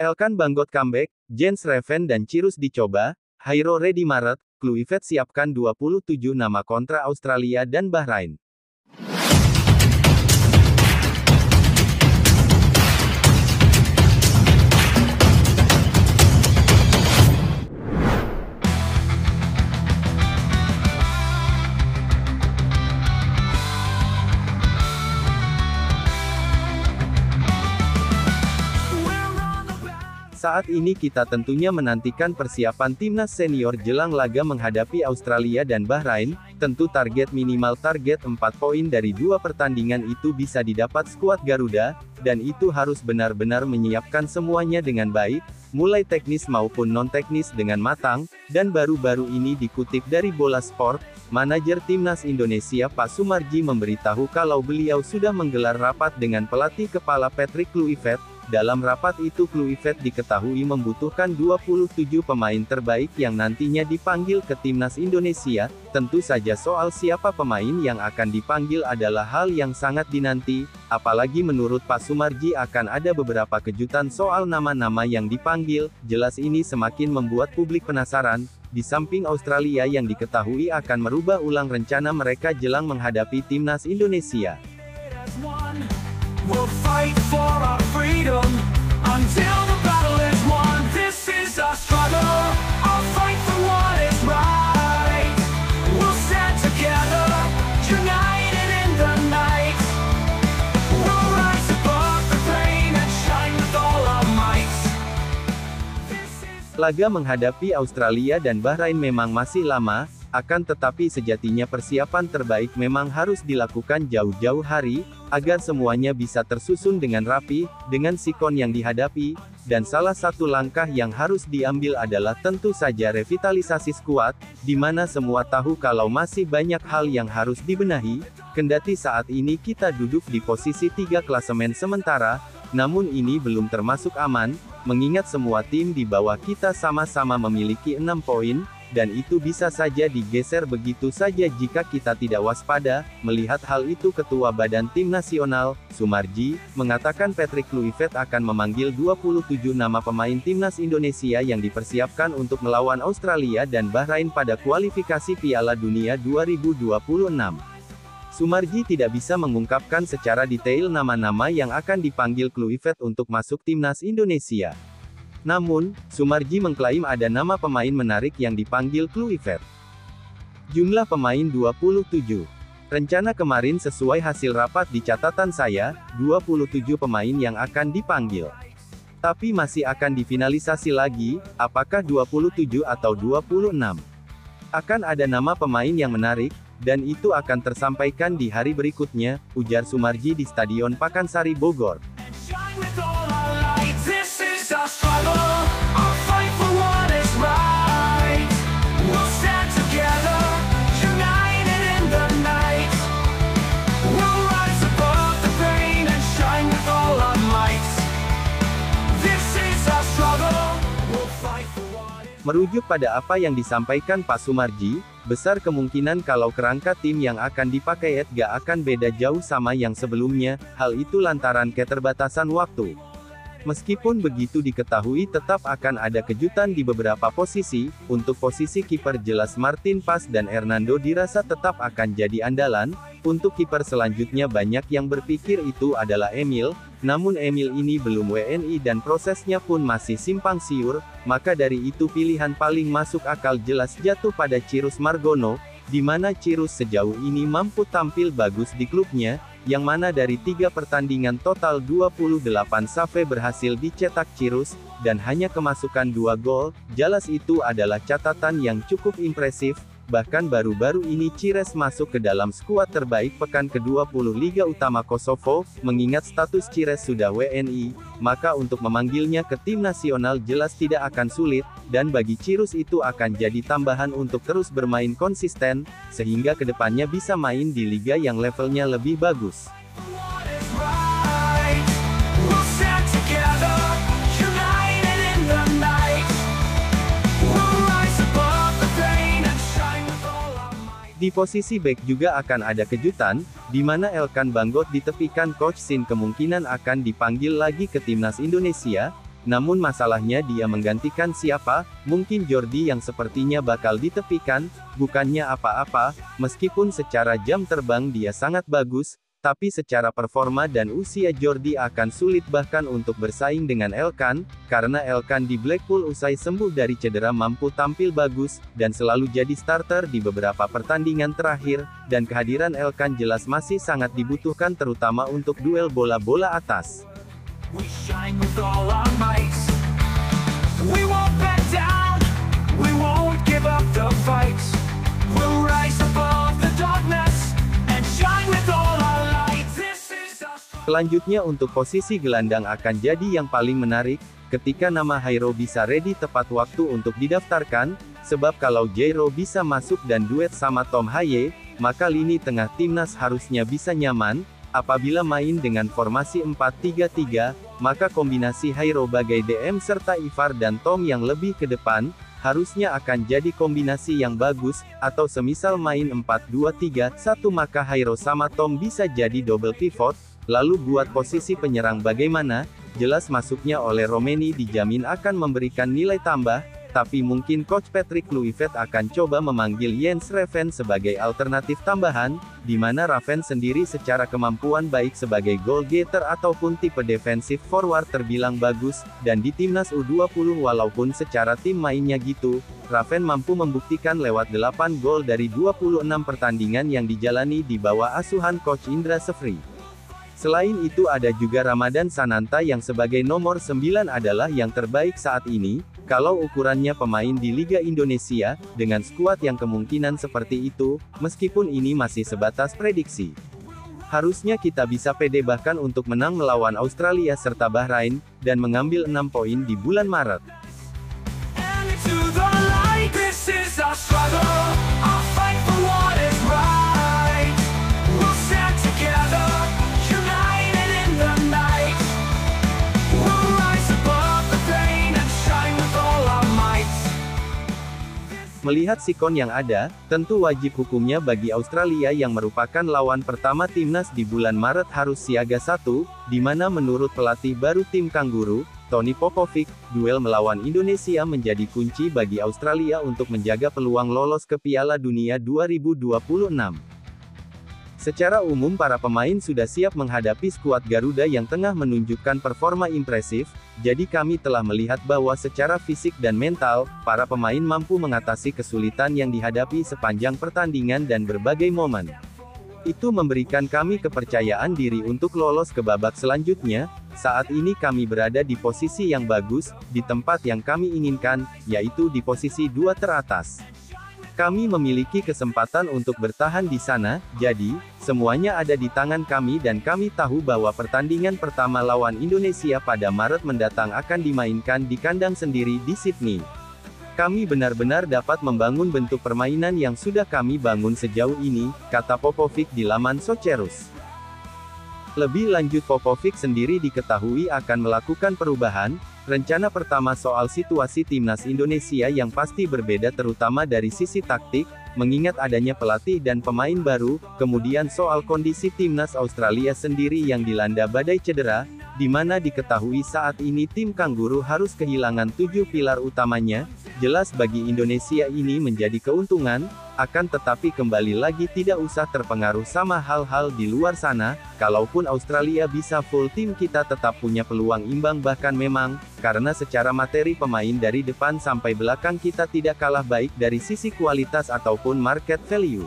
Elkan Banggot comeback, Jens Reven dan Cirus dicoba, Hairo ready Maret, Kluivert siapkan 27 nama kontra Australia dan Bahrain. Saat ini kita tentunya menantikan persiapan timnas senior jelang laga menghadapi Australia dan Bahrain. Tentu target 4 poin dari 2 pertandingan itu bisa didapat skuad Garuda, dan itu harus benar-benar menyiapkan semuanya dengan baik, mulai teknis maupun non-teknis dengan matang, dan baru-baru ini dikutip dari Bola Sport, manajer timnas Indonesia Pak Sumarji memberitahu kalau beliau sudah menggelar rapat dengan pelatih kepala Patrick Kluivert. Dalam rapat itu Kluivert diketahui membutuhkan 27 pemain terbaik yang nantinya dipanggil ke timnas Indonesia. Tentu saja soal siapa pemain yang akan dipanggil adalah hal yang sangat dinanti, apalagi menurut Pak Sumarji akan ada beberapa kejutan soal nama-nama yang dipanggil. Jelas ini semakin membuat publik penasaran. Di samping Australia yang diketahui akan merubah ulang rencana mereka jelang menghadapi timnas Indonesia. We'll fight for our freedom until the battle is won. This is our struggle. I'll fight for what is right. We'll stand together, united in the night. We'll rise above the pain and shine with all our might. Laga menghadapi Australia dan Bahrain memang masih lama, akan tetapi sejatinya persiapan terbaik memang harus dilakukan jauh-jauh hari, agar semuanya bisa tersusun dengan rapi, dengan sikon yang dihadapi, dan salah satu langkah yang harus diambil adalah tentu saja revitalisasi skuad, di mana semua tahu kalau masih banyak hal yang harus dibenahi, kendati saat ini kita duduk di posisi 3 klasemen sementara, namun ini belum termasuk aman, mengingat semua tim di bawah kita sama-sama memiliki 6 poin, dan itu bisa saja digeser begitu saja jika kita tidak waspada. Melihat hal itu Ketua Badan Tim Nasional, Sumarji, mengatakan Patrick Kluivert akan memanggil 27 nama pemain timnas Indonesia yang dipersiapkan untuk melawan Australia dan Bahrain pada kualifikasi Piala Dunia 2026. Sumarji tidak bisa mengungkapkan secara detail nama-nama yang akan dipanggil Kluivert untuk masuk timnas Indonesia. Namun, Sumarji mengklaim ada nama pemain menarik yang dipanggil Kluivert. Jumlah pemain 27. Rencana kemarin sesuai hasil rapat di catatan saya, 27 pemain yang akan dipanggil. Tapi masih akan difinalisasi lagi, apakah 27 atau 26. Akan ada nama pemain yang menarik, dan itu akan tersampaikan di hari berikutnya, ujar Sumarji di Stadion Pakansari Bogor. Merujuk pada apa yang disampaikan Pak Sumarji, besar kemungkinan kalau kerangka tim yang akan dipakai gak akan beda jauh sama yang sebelumnya, hal itu lantaran keterbatasan waktu. Meskipun begitu diketahui tetap akan ada kejutan di beberapa posisi, untuk posisi kiper jelas Martin Pas dan Hernando dirasa tetap akan jadi andalan, untuk kiper selanjutnya banyak yang berpikir itu adalah Emil, namun Emil ini belum WNI dan prosesnya pun masih simpang siur, maka dari itu pilihan paling masuk akal jelas jatuh pada Cirus Margono, di mana Cirus sejauh ini mampu tampil bagus di klubnya, yang mana dari 3 pertandingan total 28 save berhasil dicetak Cirus, dan hanya kemasukan 2 gol, jelas itu adalah catatan yang cukup impresif. Bahkan baru-baru ini Cires masuk ke dalam skuad terbaik pekan ke-20 Liga Utama Kosovo, mengingat status Cires sudah WNI, maka untuk memanggilnya ke tim nasional jelas tidak akan sulit, dan bagi Cirus itu akan jadi tambahan untuk terus bermain konsisten, sehingga kedepannya bisa main di liga yang levelnya lebih bagus. Di posisi bek juga akan ada kejutan, di mana Elkan Banggot ditepikan Coach Sin kemungkinan akan dipanggil lagi ke timnas Indonesia. namun masalahnya dia menggantikan siapa, mungkin Jordi yang sepertinya bakal ditepikan, bukannya apa-apa, meskipun secara jam terbang dia sangat bagus, tapi secara performa dan usia Jordi akan sulit bahkan untuk bersaing dengan Elkan, karena Elkan di Blackpool usai sembuh dari cedera mampu tampil bagus, dan selalu jadi starter di beberapa pertandingan terakhir, dan kehadiran Elkan jelas masih sangat dibutuhkan terutama untuk duel bola-bola atas. We shine with all our might. We won't back down. We won't give up the fight. We'll rise above the darkness and shine with all our light. This is our strong. Selanjutnya untuk posisi gelandang akan jadi yang paling menarik, ketika nama Jairo bisa ready tepat waktu untuk didaftarkan, sebab kalau Jairo bisa masuk dan duet sama Tom Haye, maka lini tengah timnas harusnya bisa nyaman. Apabila main dengan formasi 4-3-3, maka kombinasi Jairo bagai DM serta Ivar dan Tom yang lebih ke depan, harusnya akan jadi kombinasi yang bagus, atau semisal main 4-2-3-1 maka Jairo sama Tom bisa jadi double pivot, lalu buat posisi penyerang bagaimana, jelas masuknya oleh Romeni dijamin akan memberikan nilai tambah, tapi mungkin Coach Patrick Kluivert akan coba memanggil Jens Raven sebagai alternatif tambahan, di mana Raven sendiri secara kemampuan baik sebagai goal getter ataupun tipe defensive forward terbilang bagus, dan di timnas U20 walaupun secara tim mainnya gitu, Raven mampu membuktikan lewat 8 gol dari 26 pertandingan yang dijalani di bawah asuhan Coach Indra Sefri. Selain itu ada juga Ramadan Sananta yang sebagai nomor 9 adalah yang terbaik saat ini, kalau ukurannya pemain di Liga Indonesia, dengan skuad yang kemungkinan seperti itu, meskipun ini masih sebatas prediksi. Harusnya kita bisa pede bahkan untuk menang melawan Australia serta Bahrain, dan mengambil 6 poin di bulan Maret. And into the light, this is our struggle. Our fight for what is right. We'll stand together, united in the night. We'll rise above the pain and shine with all our might. Melihat sikon yang ada, tentu wajib hukumnya bagi Australia yang merupakan lawan pertama timnas di bulan Maret harus siaga 1, di mana menurut pelatih baru tim Kanguru, Tony Popovic, duel melawan Indonesia menjadi kunci bagi Australia untuk menjaga peluang lolos ke Piala Dunia 2026. Secara umum para pemain sudah siap menghadapi skuad Garuda yang tengah menunjukkan performa impresif, jadi kami telah melihat bahwa secara fisik dan mental, para pemain mampu mengatasi kesulitan yang dihadapi sepanjang pertandingan dan berbagai momen. Itu memberikan kami kepercayaan diri untuk lolos ke babak selanjutnya. Saat ini kami berada di posisi yang bagus, di tempat yang kami inginkan, yaitu di posisi 2 teratas. Kami memiliki kesempatan untuk bertahan di sana, jadi, semuanya ada di tangan kami dan kami tahu bahwa pertandingan pertama lawan Indonesia pada Maret mendatang akan dimainkan di kandang sendiri di Sydney. Kami benar-benar dapat membangun bentuk permainan yang sudah kami bangun sejauh ini, kata Popovic di laman Soccerus. Lebih lanjut Popovic sendiri diketahui akan melakukan perubahan. Rencana pertama soal situasi timnas Indonesia yang pasti berbeda terutama dari sisi taktik, mengingat adanya pelatih dan pemain baru, kemudian soal kondisi timnas Australia sendiri yang dilanda badai cedera, di mana diketahui saat ini tim Kanguru harus kehilangan 7 pilar utamanya, jelas bagi Indonesia ini menjadi keuntungan, akan tetapi kembali lagi tidak usah terpengaruh sama hal-hal di luar sana, kalaupun Australia bisa full tim kita tetap punya peluang imbang bahkan memang, karena secara materi pemain dari depan sampai belakang kita tidak kalah baik dari sisi kualitas ataupun market value.